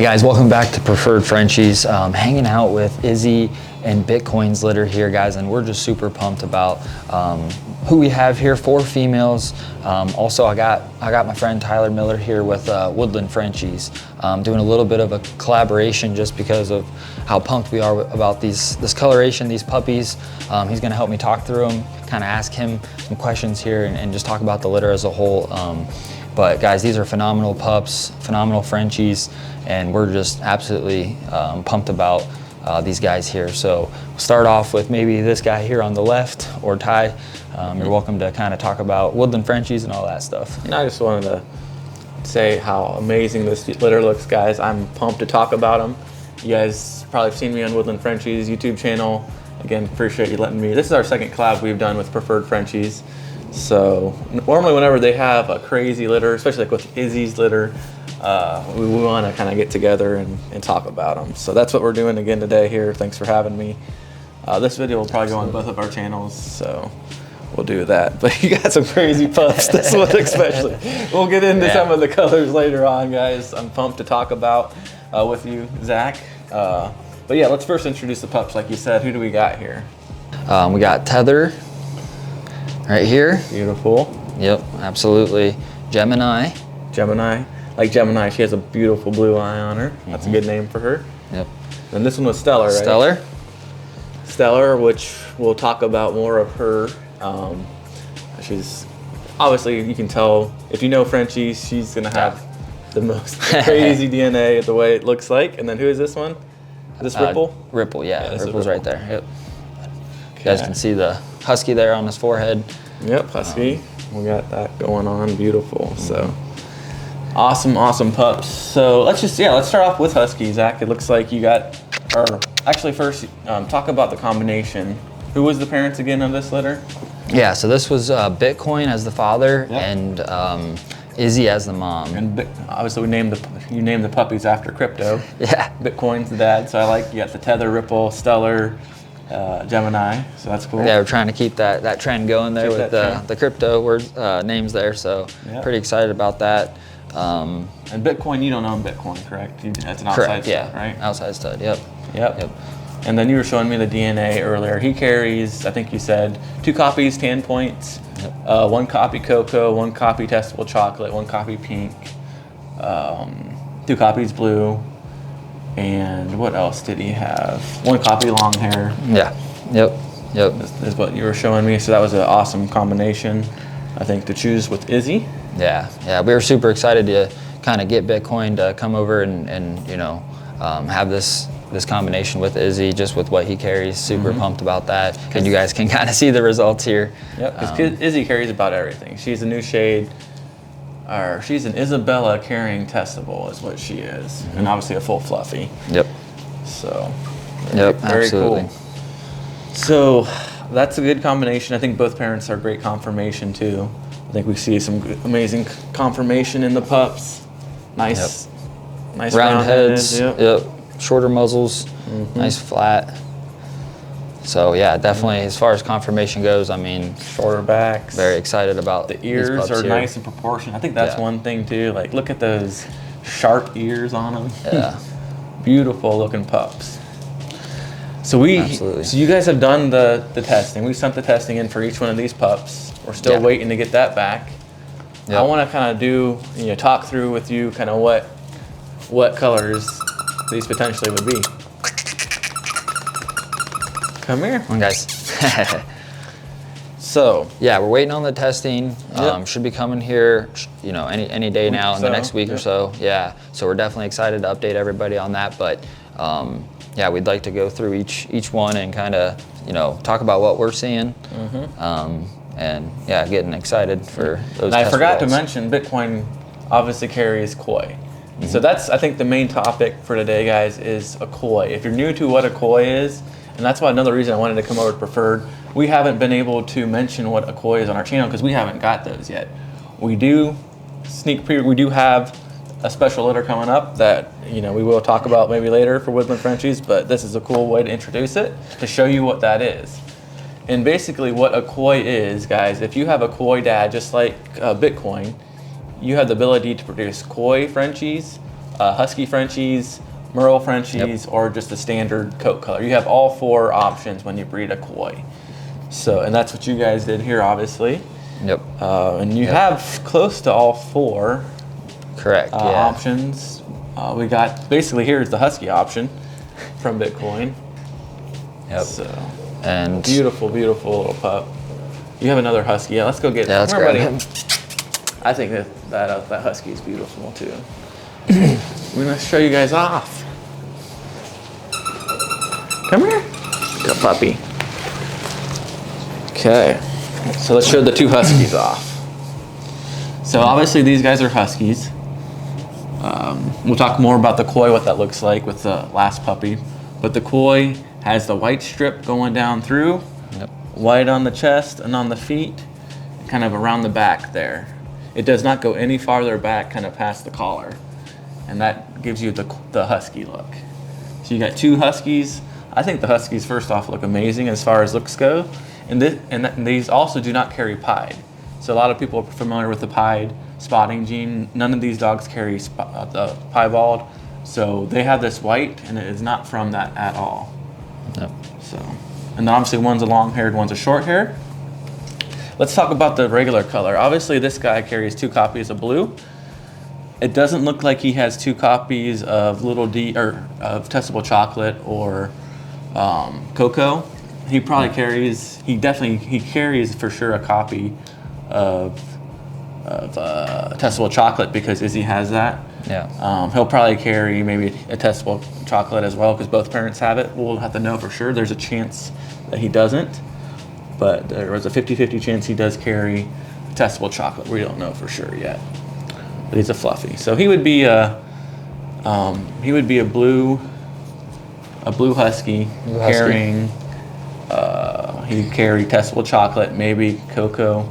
Hey guys, welcome back to Preferred Frenchies. Hanging out with Izzy and Bitcoin's litter here, guys, and we're just super pumped about who we have here. 4 females. Also, I got my friend Tyler Miller here with Woodland Frenchies, doing a little bit of a collaboration just because of how pumped we are about this coloration, these puppies. He's going to help me talk through them, kind of ask him some questions here, and just talk about the litter as a whole. But guys, these are phenomenal pups, phenomenal Frenchies, and we're just absolutely pumped about these guys here. So we'll start off with maybe this guy here on the left, or Ty. You're welcome to kind of talk about Woodland Frenchies and all that stuff. And I just wanted to say how amazing this litter looks, guys. I'm pumped to talk about them. You guys probably have seen me on Woodland Frenchies YouTube channel. Again, appreciate you letting me. This is our second collab we've done with Preferred Frenchies. So normally whenever they have a crazy litter, especially like with Izzy's litter, we want to kind of get together and talk about them. So that's what we're doing again today here. Thanks for having me. This video will probably go on both of our channels, so we'll do that. But you got some crazy pups, this one especially. We'll get into some of the colors later on, guys. I'm pumped to talk about with you, Zach. But yeah, let's first introduce the pups. Like you said, who do we got here? We got Tether right here. Beautiful. Yep, absolutely. Gemini. Gemini. Like Gemini, she has a beautiful blue eye on her. That's a good name for her. Yep. And this one was Stellar, right? Stellar. Stellar, which we'll talk about more of her. She's obviously, you can tell if you know Frenchies, she's gonna have the most crazy DNA the way it looks like. And then who is this one? Is this Ripple? Ripple, yeah. Ripple's right there. Yep. Okay. You guys can see the Husky there on his forehead. Yep, Husky. We got that going on. Beautiful. So awesome pups. So let's start off with Husky, Zach. It looks like you got, or actually first, talk about the combination. Who was the parents again of this litter? Yeah, so this was Bitcoin as the father, and Izzy as the mom. And obviously you named the puppies after crypto. Yeah. Bitcoin's the dad, so I like, you got the Tether, Ripple, Stellar, Gemini, so that's cool. Yeah, we're trying to keep that trend going there with the crypto words, names there, so pretty excited about that. And Bitcoin, you don't own Bitcoin, correct? That's an outside stud, right? Outside stud, yep. And then you were showing me the DNA earlier. He carries, I think you said, 2 copies, tan points, 1 copy cocoa, 1 copy testable chocolate, 1 copy pink, 2 copies blue, and what else did he have? 1 copy long hair. Yeah, yep. This is what you were showing me, so that was an awesome combination, I think, to choose with Izzy. Yeah, we were super excited to kind of get Bitcoin to come over and you know, have this combination with Izzy, just with what he carries. Super pumped about that, and you guys can kind of see the results here. Yep, because Izzy carries about everything. She's a new shade, or she's an Isabella carrying testable is what she is, and obviously a full fluffy. Yep. So, very absolutely. Cool. So that's a good combination. I think both parents are great confirmation too. I think we see some amazing confirmation in the pups. Nice round heads. Yep. Shorter muzzles. Nice flat. So yeah, definitely as far as confirmation goes, I mean, shorter backs. Very excited about the ears are nice in proportion. I think that's one thing too. Like, look at those sharp ears on them. Yeah. Beautiful looking pups. So you guys have done the testing. We sent the testing in for each one of these pups. We're still waiting to get that back. Yep. I want to kind of talk through with you kind of what colors these potentially would be. Come here. Come on, guys. So yeah, we're waiting on the testing. Should be coming here, you know, any day now in the next week or so. Yeah, so we're definitely excited to update everybody on that. But yeah, we'd like to go through each one and kind of, you know, talk about what we're seeing. And yeah, getting excited for those. And I forgot to mention, Bitcoin obviously carries koi. So that's, I think, the main topic for today, guys, is a koi. If you're new to what a koi is, and that's why another reason I wanted to come over to Preferred, we haven't been able to mention what a koi is on our channel because we haven't got those yet. We do have a special litter coming up that, you know, we will talk about maybe later for Woodland Frenchies, but this is a cool way to introduce it, to show you what that is. And basically what a koi is, guys, if you have a koi dad, just like Bitcoin, you have the ability to produce koi Frenchies, Husky Frenchies, Merle Frenchies, or just the standard coat color. You have all 4 options when you breed a Koi. So, and that's what you guys did here, obviously. Yep. And you have close to all 4 correct options. We got, basically here's the Husky option from Bitcoin. Yep. So, and beautiful, beautiful little pup. You have another Husky. Yeah, let's go get let's grab him. I think that Husky is beautiful too. I'm gonna show you guys off. Come here. Good puppy. Okay, so let's show the 2 Huskies off. So obviously these guys are Huskies. We'll talk more about the Koi, what that looks like with the last puppy. But the Koi has the white strip going down through, white on the chest and on the feet, kind of around the back there. It does not go any farther back, kind of past the collar. And that gives you the Husky look. So you got 2 Huskies. I think the Huskies, first off, look amazing as far as looks go. And these also do not carry pied. So a lot of people are familiar with the pied spotting gene. None of these dogs carry the piebald. So they have this white, and it is not from that at all. Yep. So, and then obviously one's a long-haired, one's a short-haired. Let's talk about the regular color. Obviously this guy carries 2 copies of blue. It doesn't look like he has 2 copies of Little D or of Testable Chocolate or Cocoa. He probably carries. He carries for sure a copy of Testable Chocolate because Izzy has that. Yeah. He'll probably carry maybe a Testable Chocolate as well because both parents have it. We'll have to know for sure. There's a chance that he doesn't, but there was a 50-50 chance he does carry Testable Chocolate. We don't know for sure yet. But he's a fluffy, so he would be a blue Husky carrying. He'd carry Testable Chocolate, maybe Cocoa,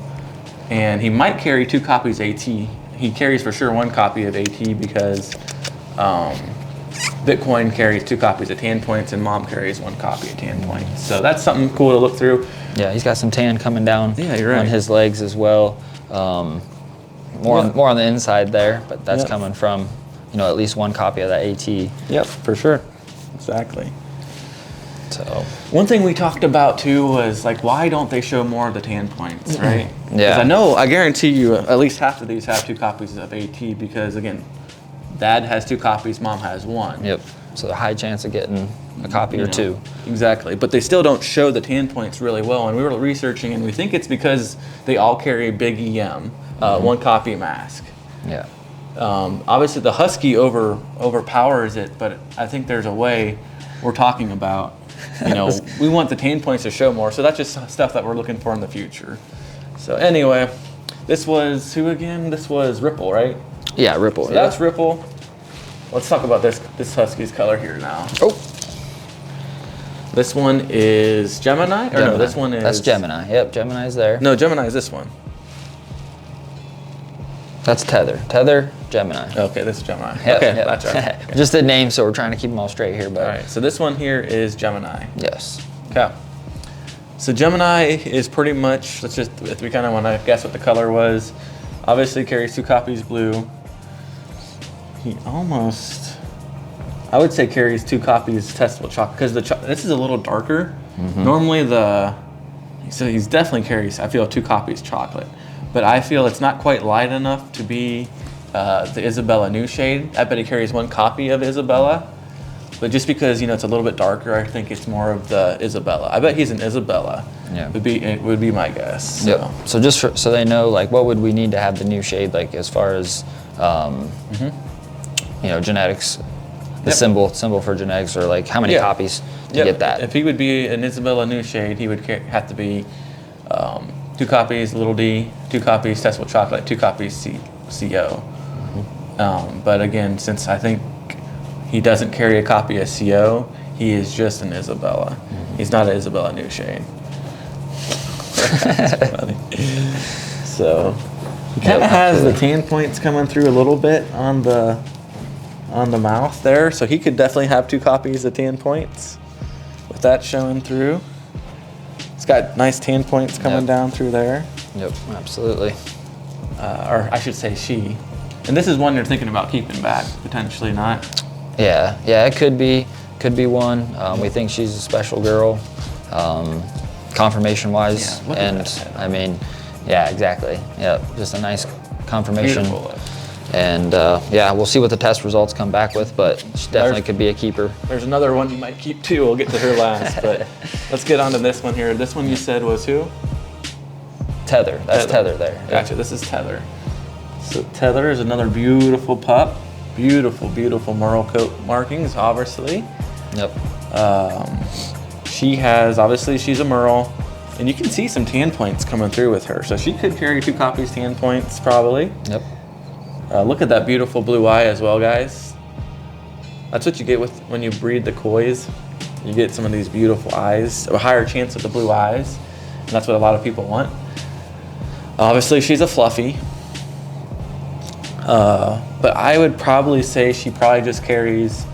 and he might carry 2 copies AT. He carries for sure 1 copy of AT because Bitcoin carries 2 copies of Tan Points and Mom carries 1 copy of Tan Points. So that's something cool to look through. Yeah, he's got some tan coming down you're right. on his legs as well. More on the inside there, but that's coming from, at least 1 copy of that AT. Yep, for sure. Exactly. So one thing we talked about too was like, why don't they show more of the Tan Points, right? Yeah. Because I guarantee you at least half of these have 2 copies of AT because again, Dad has 2 copies, Mom has 1. Yep. So a high chance of getting a copy or 2. Exactly. But they still don't show the Tan Points really well. And we were researching and we think it's because they all carry a big EM, 1 copy mask. Yeah. Obviously the Husky overpowers it, but I think there's a way we're talking about. We want the Tan Points to show more, so that's just stuff that we're looking for in the future. So anyway, this was who again? This was Ripple, right? Yeah, Ripple. So that's Ripple. Let's talk about this Husky's color here now. Oh. This one is Gemini? Or no, this one is... That's Gemini. Yep, Gemini's there. No, Gemini is this one. That's Tether. Tether, Gemini. Okay, this is Gemini. Yep, okay, yep. that's right. Okay. Just the name, so we're trying to keep them all straight here. But all right, so this one here is Gemini. Yes. Okay. So Gemini is pretty much, if we kind of want to guess what the color was, obviously carries 2 copies blue. He almost, I would say carries 2 copies Testable Chocolate because this is a little darker. Normally so he's definitely carries, I feel, 2 copies chocolate. But I feel it's not quite light enough to be the Isabella new shade. I bet he carries 1 copy of Isabella. But just because, it's a little bit darker, I think it's more of the Isabella. I bet he's an Isabella. Yeah. It would be my guess. So. Yep. So just so they know, like, what would we need to have the new shade, like, as far as, genetics, the symbol for genetics, or like how many copies to get that? If he would be an Isabella new shade, he would have to be 2 copies Little D, 2 copies Testable Chocolate, 2 copies CO. But again, since I think he doesn't carry a copy of CO, he is just an Isabella. He's not an Isabella new shade. That's funny. So he kind of has the Tan Points coming through a little bit on the mouth there, so he could definitely have 2 copies of Tan Points with that showing through. It's got nice Tan Points coming down through there. Yep, absolutely. Or I should say she. And this is one you're thinking about keeping back, potentially not. Yeah, it could be one. We think she's a special girl, confirmation-wise, Yeah, and I mean, yeah, exactly. Yeah, just a nice confirmation. Beautiful. And yeah, we'll see what the test results come back with, but she definitely could be a keeper. There's another one you might keep too. We'll get to her last, but let's get on to this one here. This one you said was who? Tether. That's Tether there. Gotcha. This is Tether. So Tether is another beautiful pup. Beautiful merle coat markings, obviously. Yep. She has, obviously she's a merle, and you can see some tan points coming through with her. So she could carry 2 copies tan points probably. Yep. Look at that beautiful blue eye as well, guys. That's what you get with when you breed the Kois. You get some of these beautiful eyes, a higher chance of the blue eyes, and that's what a lot of people want. Obviously, she's a fluffy, but I would probably say she probably just carries.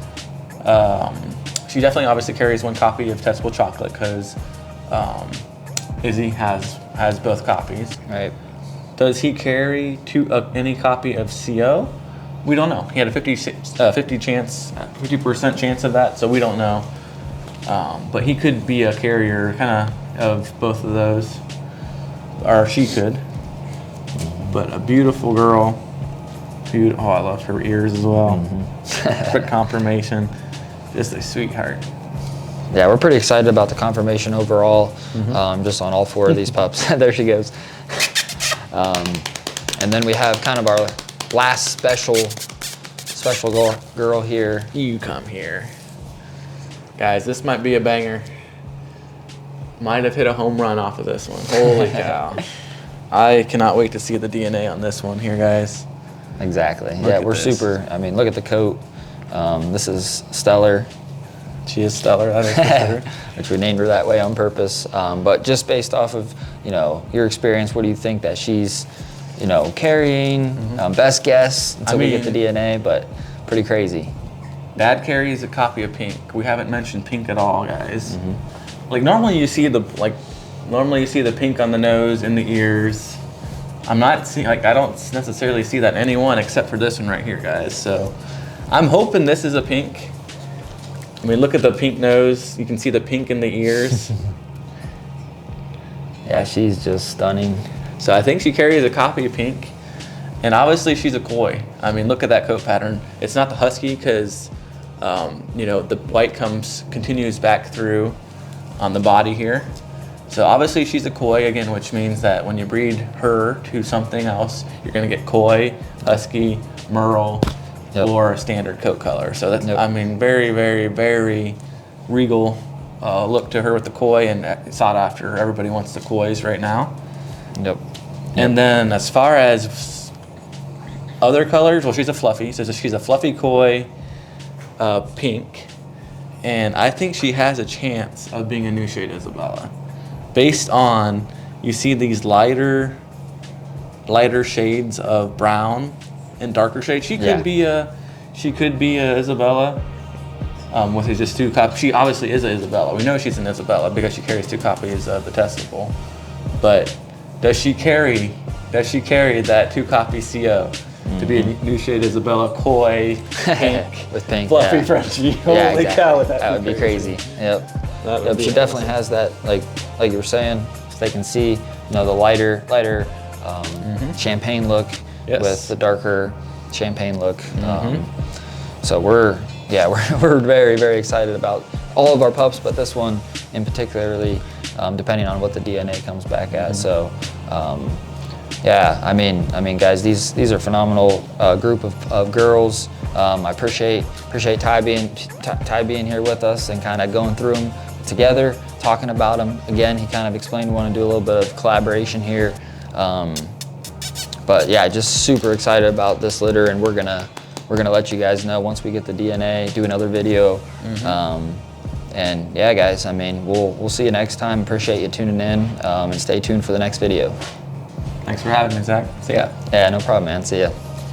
She definitely, obviously, carries 1 copy of Testable Chocolate because Izzy has both copies. Right. Does he carry any copy of CO? We don't know. He had a 50% chance of that, so we don't know. But he could be a carrier, kind of both of those, or she could. But a beautiful girl. Oh, I love her ears as well. Quick confirmation. Just a sweetheart. Yeah, we're pretty excited about the confirmation overall, just on all 4 of these pups. There she goes. And then we have kind of our last special girl here. You come here. Guys, this might be a banger. Might have hit a home run off of this one. Holy cow. I cannot wait to see the DNA on this one here, guys. Exactly. Yeah, we're super. I mean, look at the coat. This is Stellar. She is Stellar, that is for sure. Which we named her that way on purpose. But just based off of, your experience, what do you think that she's, carrying? Best guess until we get the DNA, but pretty crazy. Dad carries a copy of Pink. We haven't mentioned Pink at all, guys. Like normally you see the pink on the nose and the ears. I don't necessarily see that in anyone except for this one right here, guys. So I'm hoping this is a pink. I mean, look at the pink nose. You can see the pink in the ears. Yeah, she's just stunning. So I think she carries a copy of Pink. And obviously she's a Koi. I mean, look at that coat pattern. It's not the Husky because, the white continues back through on the body here. So obviously she's a Koi again, which means that when you breed her to something else, you're going to get Koi, Husky, Merle, or a standard coat color. So that's, I mean, very, very, very regal look to her with the Koi, and sought after. Everybody wants the Kois right now. And then as far as other colors, well, she's a fluffy. So she's a fluffy Koi, Pink, and I think she has a chance of being a new shade Isabella, based on you see these lighter shades of brown and darker shades. She could be a Isabella with just 2 copies. She obviously is an Isabella. We know she's an Isabella because she carries 2 copies of the Testable. But does she carry that 2 copy CO to be a new shade Isabella, Koi, Pink, with Pink, fluffy Frenchie? Holy cow, that would be crazy. She definitely has that, like you were saying, they can see, the lighter champagne look with the darker champagne look. So we're very, very excited about all of our pups, but this one in particularly, depending on what the DNA comes back at. So, I mean, guys, these are phenomenal group of girls. I appreciate Ty being here with us and kind of going through them together, talking about them. Again, he kind of explained we want to do a little bit of collaboration here. But yeah, just super excited about this litter, and we're gonna let you guys know once we get the DNA, do another video. And yeah, guys, I mean, we'll see you next time. Appreciate you tuning in, and stay tuned for the next video. Thanks for having me, Zach. See ya. Yeah, no problem, man. See ya.